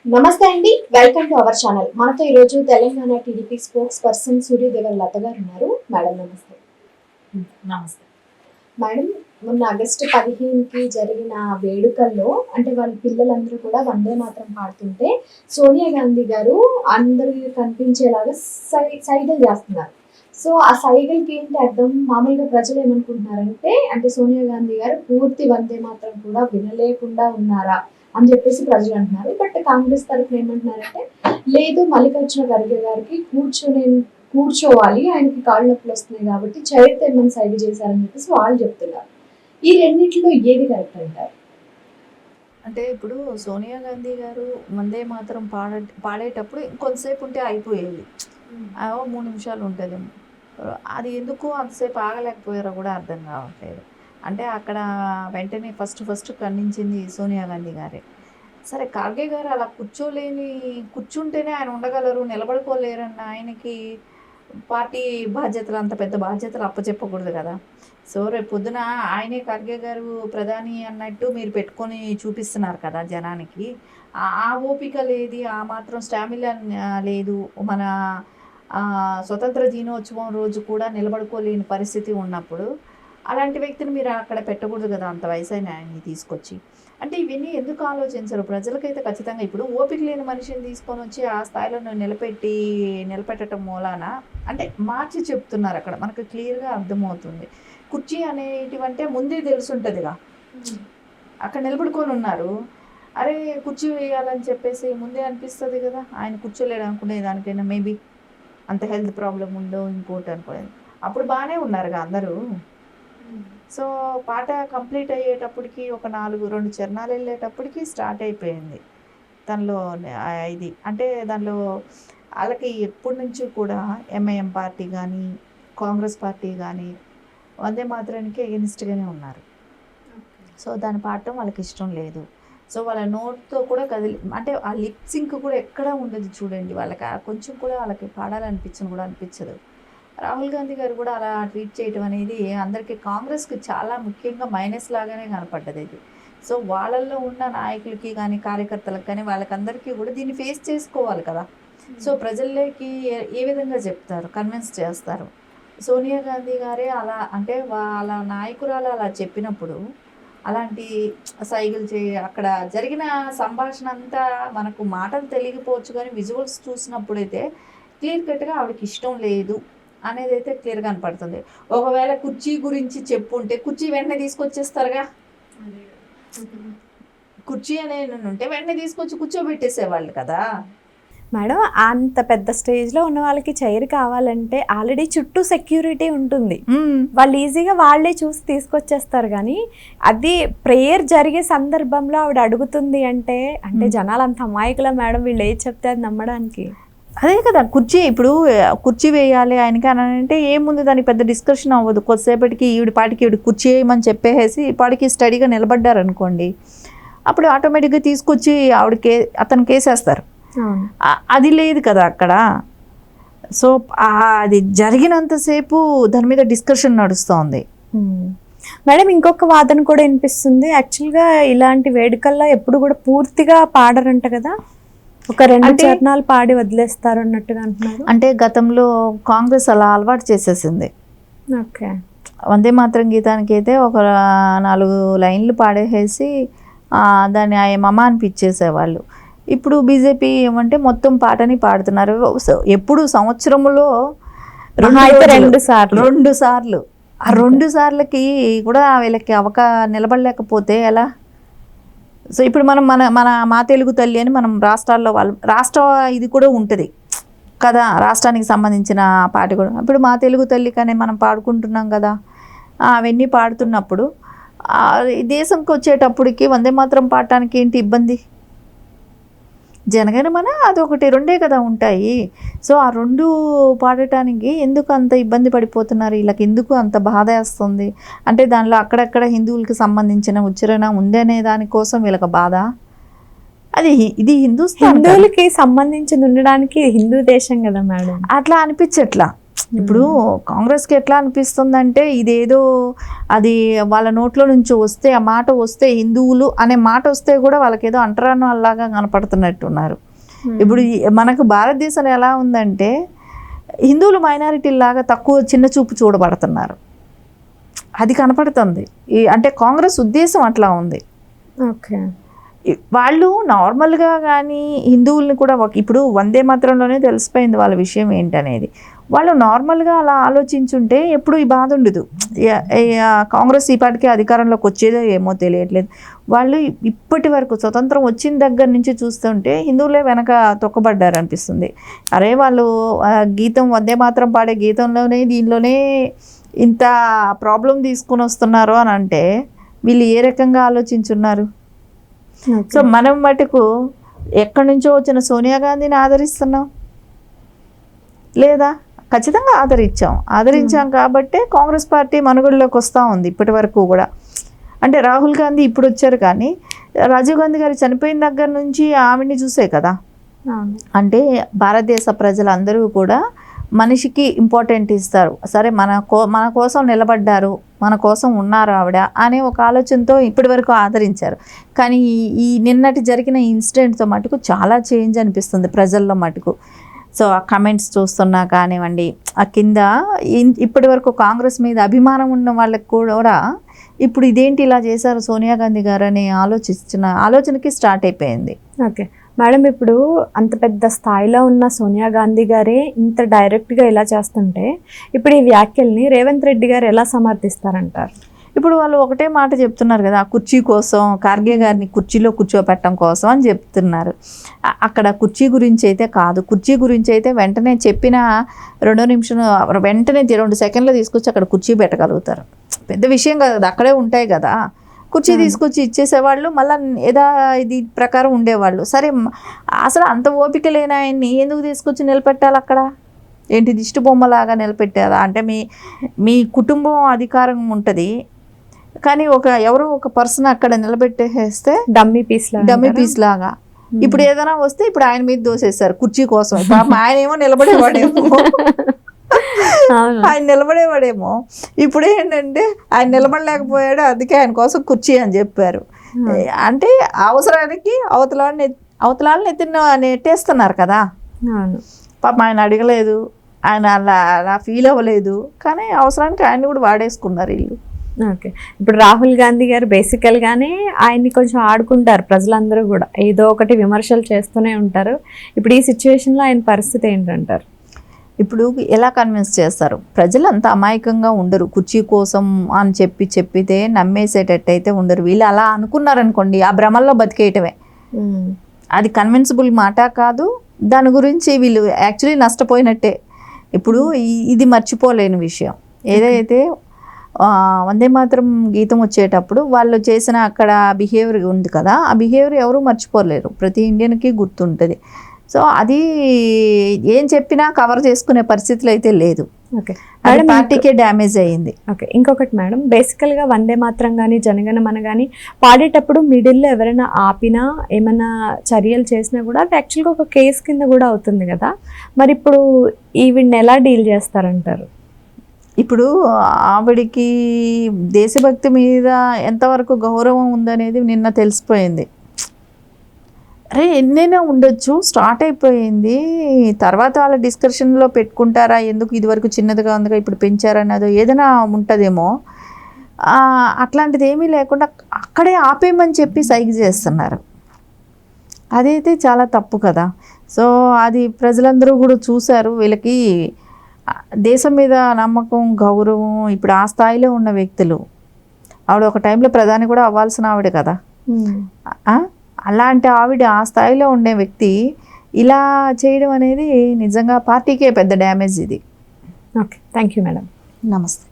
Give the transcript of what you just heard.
నమస్తే అండి, welcome to our channel. మనతో ఈరోజు Telangana TDP spokesperson Suryadevar Latha గారు ఉన్నారు. మేడం నమస్తే. నమస్తే మేడం, మొన్న ఆగస్టు 15కి జరిగిన వేడుకల్లో అంటే వాళ్ళ పిల్లలందరూ కూడా వందే మాత్రం పాడుతుంటే సోనియా గాంధీ గారు అందరూ కనిపించేలాగా సైగలు చేస్తున్నారు. సో ఆ సైగలకి ఏంటి అర్థం? మామూలుగా ప్రజలు ఏమనుకుంటున్నారంటే అంటే సోనియా గాంధీ గారు పూర్తి వందే మాత్రం కూడా వినలేకుండా ఉన్నారా అని చెప్పేసి ప్రజలు అంటున్నారు. బట్ కాంగ్రెస్ తరఫున ఏమంటున్నారంటే లేదు, మల్లికార్జున ఖర్గే గారికి కూర్చోవాలి, ఆయనకి కాళ్ళు నొప్పులు వస్తున్నాయి కాబట్టి చైర్ తెమ్మని సైడ్ చేశారని చెప్పేసి వాళ్ళు చెప్తున్నారు. ఈ రెండింటిలో ఏది కరెక్ట్ అంటారు? అంటే ఇప్పుడు సోనియా గాంధీ గారు వందే మాత్రం పాడేటప్పుడు ఇంకొంతసేపు ఉంటే అయిపోయేది. 3 నిమిషాలు ఉంటుంది. అది ఎందుకు అంతసేపు ఆగలేకపోయారో కూడా అర్థం కావట్లేదు. అంటే అక్కడ వెంటనే ఫస్ట్ ఖండించింది సోనియా గాంధీ గారే. సరే, ఖర్గే గారు అలా కూర్చుంటేనే ఆయన ఉండగలరు, నిలబడుకోలేరన్న ఆయనకి పార్టీ బాధ్యతలు, అంత పెద్ద బాధ్యతలు అప్పచెప్పకూడదు కదా. సో రేపు పొద్దున ఆయనే ఖర్గే గారు ప్రధాని అన్నట్టు మీరు పెట్టుకొని చూపిస్తున్నారు కదా జనానికి. ఆ ఓపిక లేదు, ఆ మాత్రం స్టామినా లేదు. మన స్వతంత్ర దినోత్సవం రోజు కూడా నిలబడుకోలేని పరిస్థితి ఉన్నప్పుడు అలాంటి వ్యక్తిని మీరు అక్కడ పెట్టకూడదు కదా, అంత వయసైన ఆయన్ని తీసుకొచ్చి. అంటే ఇవన్నీ ఎందుకు ఆలోచించరు? ప్రజలకైతే ఖచ్చితంగా ఇప్పుడు ఓపిక లేని మనిషిని తీసుకొని వచ్చి ఆ స్థాయిలో నిలబెట్టడం మూలాన అంటే మార్చి చెప్తున్నారు. అక్కడ మనకు క్లియర్గా అర్థమవుతుంది. కుర్చీ అనేటివంటే ముందే తెలుసుంటుందిగా, అక్కడ నిలబడుకొని ఉన్నారు. అరే కుర్చీ వేయాలని చెప్పేసి ముందే అనిపిస్తుంది కదా. ఆయన కూర్చోలేడు అనుకునే దానికైనా మేబీ అంత హెల్త్ ప్రాబ్లం ఉందో ఇంకోటి అనుకునేది. అప్పుడు బాగానే ఉన్నారుగా అందరూ. సో పాట కంప్లీట్ అయ్యేటప్పటికి ఒక 2 చరణాలు వెళ్ళేటప్పటికి స్టార్ట్ అయిపోయింది దానిలో. ఇది అంటే దానిలో వాళ్ళకి ఎప్పటి నుంచి కూడా ఎంఐఎం పార్టీ కానీ కాంగ్రెస్ పార్టీ కానీ వందే మాత్రానికి ఎగెనిస్ట్గానే ఉన్నారు. సో దాన్ని పాడటం వాళ్ళకి ఇష్టం లేదు. సో వాళ్ళ నోట్తో కూడా అంటే ఆ లిప్ సింక్ కూడా ఎక్కడ ఉండదు చూడండి. వాళ్ళకి కొంచెం కూడా వాళ్ళకి అనిపించదు. రాహుల్ గాంధీ గారు కూడా అలా ట్వీట్ చేయడం అనేది అందరికీ, కాంగ్రెస్కి చాలా ముఖ్యంగా మైనస్ లాగానే కనపడ్డది ఇది. సో వాళ్ళల్లో ఉన్న నాయకులకి కానీ కార్యకర్తలకు కానీ వాళ్ళకందరికీ కూడా దీన్ని ఫేస్ చేసుకోవాలి కదా. సో ప్రజల్లోకి ఏ విధంగా చెప్తారు, కన్విన్స్ చేస్తారు? సోనియా గాంధీ గారే అలా అంటే వాళ్ళ నాయకురాలు అలా చెప్పినప్పుడు అలాంటి సైగలు అక్కడ జరిగిన సంభాషణ అంతా మనకు మాటలు తెలియకపోవచ్చు, కానీ విజువల్స్ చూసినప్పుడైతే క్లియర్ కట్గా ఆవిడకి ఇష్టం లేదు అనేది అయితే క్లియర్గా కనపడుతుంది. ఒకవేళ కుర్చీ గురించి చెప్పుంటే కుర్చీ వెంటనే తీసుకొచ్చేస్తారుగా. కుర్చీ అనేది ఉంటే వెంటనే తీసుకొచ్చి కూర్చోబెట్టేసేవాళ్ళు కదా. మేడం, అంత పెద్ద స్టేజ్లో ఉన్న వాళ్ళకి చైర్ కావాలంటే ఆల్రెడీ చుట్టూ సెక్యూరిటీ ఉంటుంది. వాళ్ళు ఈజీగా వాళ్ళే చూసి తీసుకొచ్చేస్తారు. కానీ అది ప్రేయర్ జరిగే సందర్భంలో ఆవిడ అడుగుతుంది అంటే జనాలు అంత అమాయకుల మేడం, వీళ్ళు ఏది చెప్తే అది నమ్మడానికి. అదే కదా, కుర్చీ వేయాలి ఆయనకి అని అంటే ఏముంది, దానికి పెద్ద డిస్కషన్ అవ్వదు. కొద్దిసేపటికి ఈవిడ కుర్చీ వేయమని చెప్పేసి ఇప్పటికి స్టడీగా నిలబడ్డారు అనుకోండి, అప్పుడు ఆటోమేటిక్గా తీసుకొచ్చి అతను కేసేస్తారు. అది లేదు కదా అక్కడ. సో అది జరిగినంతసేపు దాని మీద డిస్కషన్ నడుస్తోంది. మేడం, ఇంకొక వాదన కూడా వినిపిస్తుంది. యాక్చువల్గా ఇలాంటి వేడుకల్లో ఎప్పుడు కూడా పూర్తిగా పాడరంట కదా, ఒక 2 చరణాలు పాడి వదిలేస్తారు అన్నట్టుగా అంటున్నారు. అంటే గతంలో కాంగ్రెస్ అలా అలవాటు చేసేసింది. ఓకే, వందే మాత్రం గీతానికి అయితే ఒక 4 లైన్లు పాడేసి దాన్ని మమ అనిపించేసేవాళ్ళు. ఇప్పుడు బీజేపీ ఏమంటే మొత్తం పాటని పాడుతున్నారు. ఎప్పుడు సంవత్సరంలో 2 సార్లు. ఆ 2 సార్లకి కూడా వీళ్ళకి నిలబడలేకపోతే ఎలా? సో ఇప్పుడు మనం మా తెలుగు తల్లి అని మనం రాష్ట్ర ఇది కూడా ఉంటుంది కదా, రాష్ట్రానికి సంబంధించిన పాట కూడా. ఇప్పుడు మా తెలుగు తల్లి కానీ మనం పాడుకుంటున్నాం కదా. అవన్నీ పాడుతున్నప్పుడు దేశంకి వచ్చేటప్పటికి వందే మాత్రం పాడటానికి ఏంటి ఇబ్బంది? జనగణమన అదొకటి 2 కదా ఉంటాయి. సో ఆ 2 పాడటానికి ఎందుకు అంత ఇబ్బంది పడిపోతున్నారు? వీళ్ళకి ఎందుకు అంత బాధ వేస్తుంది? అంటే దానిలో అక్కడక్కడ హిందువులకి సంబంధించిన ఉచ్చారణ ఉందనే దానికోసం వీళ్ళకి బాధ. ఇది హిందువులకి సంబంధించి ఉండడానికి హిందూ దేశం కదా మేడం, అట్లా అనిపించట్లా. ఇప్పుడు కాంగ్రెస్కి ఎట్లా అనిపిస్తుందంటే ఇదేదో అది వాళ్ళ నోట్లో నుంచి వస్తే ఆ మాట వస్తే హిందువులు అనే మాట వస్తే కూడా వాళ్ళకి ఏదో అంటరాను అలాగా కనపడుతున్నట్టున్నారు. ఇప్పుడు మనకు భారతదేశం ఎలా ఉందంటే హిందువులు మైనారిటీ లాగా తక్కువ చిన్న చూపు చూడబడుతున్నారు, అది కనపడుతుంది. అంటే కాంగ్రెస్ ఉద్దేశం అట్లా ఉంది. ఓకే, వాళ్ళు నార్మల్గా కానీ హిందువుల్ని కూడా ఇప్పుడు వందే మాత్రంలోనే తెలిసిపోయింది వాళ్ళ విషయం ఏంటనేది. వాళ్ళు నార్మల్గా అలా ఆలోచించుంటే ఎప్పుడు ఈ బాధ ఉండదు. కాంగ్రెస్ ఈ పాటికి అధికారంలోకి వచ్చేదో ఏమో తెలియట్లేదు. వాళ్ళు ఇప్పటి వరకు స్వతంత్రం వచ్చిన దగ్గర నుంచి చూస్తుంటే హిందువులే వెనక తొక్కబడ్డారు అనిపిస్తుంది. అరే వాళ్ళు గీతం వందే మాత్రం పాడే గీతంలోనే దీనిలోనే ఇంత ప్రాబ్లం తీసుకుని వస్తున్నారు అని అంటే వీళ్ళు ఏ రకంగా ఆలోచించున్నారు? సో మనం మటుకు ఎక్కడి నుంచో వచ్చిన సోనియా గాంధీని ఆదరిస్తున్నాం లేదా? ఖచ్చితంగా ఆదరించాం కాబట్టే కాంగ్రెస్ పార్టీ మనుగడలోకి వస్తూ ఉంది ఇప్పటి వరకు కూడా. అంటే రాహుల్ గాంధీ ఇప్పుడు వచ్చారు కానీ రాజీవ్ గాంధీ గారు చనిపోయిన దగ్గర నుంచి ఆమెని చూసే కదా. అంటే భారతదేశ ప్రజలందరూ కూడా మనిషికి ఇంపార్టెంట్ ఇస్తారు. సరే మన కోసం నిలబడ్డారు, మన కోసం ఉన్నారు ఆవిడ అనే ఒక ఆలోచనతో ఇప్పటి వరకు ఆదరించారు. కానీ ఈ నిన్నటి జరిగిన ఇన్సిడెంట్తో మటుకు చాలా చేంజ్ అనిపిస్తుంది ప్రజల్లో మటుకు. సో ఆ కమెంట్స్ చూస్తున్నా కానివ్వండి, ఆ కింద ఇప్పటి వరకు కాంగ్రెస్ మీద అభిమానం ఉన్న వాళ్ళకి కూడా ఇప్పుడు ఇదేంటి ఇలా చేశారు సోనియా గాంధీ గారు అని ఆలోచనకి స్టార్ట్ అయిపోయింది. ఓకే మేడం, ఇప్పుడు అంత పెద్ద స్థాయిలో ఉన్న సోనియా గాంధీ గారే ఇంత డైరెక్ట్గా ఇలా చేస్తుంటే ఇప్పుడు ఈ వ్యాఖ్యల్ని రేవంత్ రెడ్డి గారు ఎలా సమర్థిస్తారంటారు? ఇప్పుడు వాళ్ళు ఒకటే మాట చెప్తున్నారు కదా, కుర్చీ కోసం, ఖార్గే గారిని కుర్చీలో కూర్చోపెట్టడం కోసం అని చెప్తున్నారు. అక్కడ కుర్చీ గురించి అయితే కాదు. కుర్చీ గురించి అయితే వెంటనే చెప్పిన 2 నిమిషం వెంటనే 2 సెకండ్లు తీసుకొచ్చి అక్కడ కుర్చీ పెట్టగలుగుతారు. పెద్ద విషయం కదా, అక్కడే ఉంటాయి కదా. కుర్చీ తీసుకొచ్చి ఇచ్చేసేవాళ్ళు, మళ్ళీ ఇది ప్రకారం ఉండేవాళ్ళు. సరే అసలు అంత ఓపిక లేని ఆయన్ని ఎందుకు తీసుకొచ్చి నిలబెట్టాలి అక్కడ? ఏంటి దిష్టి బొమ్మలాగా నిలబెట్టారా? అంటే మీ కుటుంబం అధికారం ఉంటుంది కానీ ఎవరో ఒక పర్సన్ అక్కడ నిలబెట్టేస్తే డమ్మీ పీస్ లాగా. ఇప్పుడు ఏదైనా వస్తే ఇప్పుడు ఆయన మీద దోసేస్తారు కుర్చీ కోసం. ఆయన ఏమో నిలబడేవాడేమో. ఇప్పుడు ఏంటంటే ఆయన నిలబడలేకపోయాడు, అందుకే ఆయన కోసం కుర్చీ అని చెప్పారు. అంటే అవసరానికి అవతలాన్ని నెట్టేస్తున్నారు కదా. పాప ఆయన అడగలేదు, ఆయన అలా ఫీల్ అవ్వలేదు, కానీ అవసరానికి ఆయన్ని కూడా వాడేసుకున్నారు వీళ్ళు. ఓకే, ఇప్పుడు రాహుల్ గాంధీ గారు బేసికల్గానే ఆయన్ని కొంచెం ఆడుకుంటారు, ప్రజలందరూ కూడా ఏదో ఒకటి విమర్శలు చేస్తూనే ఉంటారు. ఇప్పుడు ఈ సిచ్యువేషన్లో ఆయన పరిస్థితి ఏంటంటారు? ఇప్పుడు ఎలా కన్విన్స్ చేస్తారు? ప్రజలు అంత అమాయకంగా ఉండరు. కుర్చీ కోసం అని చెప్పితే నమ్మేసేటట్టయితే ఉండరు. వీళ్ళు అలా అనుకున్నారనుకోండి, ఆ భ్రమల్లో బతికేయటమే. అది కన్విన్సిబుల్ మాట కాదు. దాని గురించి వీళ్ళు యాక్చువల్లీ నష్టపోయినట్టే. ఇప్పుడు ఇది మర్చిపోలేని విషయం. ఏదైతే వందే మాత్రం గీతం వచ్చేటప్పుడు వాళ్ళు చేసిన అక్కడ బిహేవియర్ ఉంది కదా, ఆ బిహేవియర్ ఎవరు మర్చిపోలేరు, ప్రతి ఇండియన్కి గుర్తుంటుంది. సో అది ఏం చెప్పినా కవర్ చేసుకునే పరిస్థితులు అయితే లేదు. ఓకే, అది పార్టీకే డ్యామేజ్ అయ్యింది. ఓకే, ఇంకొకటి మేడం, బేసికల్గా వందే మాత్రం కానీ జనగణమన కానీ పాడేటప్పుడు మిడిల్లో ఎవరైనా ఆపినా ఏమైనా చర్యలు చేసినా కూడా అది యాక్చువల్గా ఒక కేసు కింద కూడా అవుతుంది కదా. మరి ఇప్పుడు ఈవిడ్ని ఎలా డీల్ చేస్తారంటారు? ఇప్పుడు ఆవిడికి దేశభక్తి మీద ఎంతవరకు గౌరవం ఉందనేది నిన్న తెలిసిపోయింది. అరే ఎన్నైనా ఉండొచ్చు, స్టార్ట్ అయిపోయింది. తర్వాత వాళ్ళ డిస్కషన్లో పెట్టుకుంటారా, ఎందుకు ఇదివరకు చిన్నదిగా ఉందిగా ఇప్పుడు పెంచారన్నదో ఏదైనా ఉంటుందేమో. అట్లాంటిది ఏమీ లేకుండా అక్కడే ఆపేయమని చెప్పి సైగ చేస్తున్నారు. అదైతే చాలా తప్పు కదా. సో అది ప్రజలందరూ కూడా చూశారు. వీళ్ళకి దేశం మీద నమ్మకం, గౌరవం, ఇప్పుడు ఆ స్థాయిలో ఉన్న వ్యక్తులు, ఆవిడ ఒక టైంలో ప్రధాని కూడా అవ్వాల్సిన ఆవిడ కదా. అలాంటి ఆవిడ ఆ స్థాయిలో ఉండే వ్యక్తి ఇలా చేయడం అనేది నిజంగా పార్టీకే పెద్ద డ్యామేజ్ ఇది. Okay, thank you madam. నమస్తే.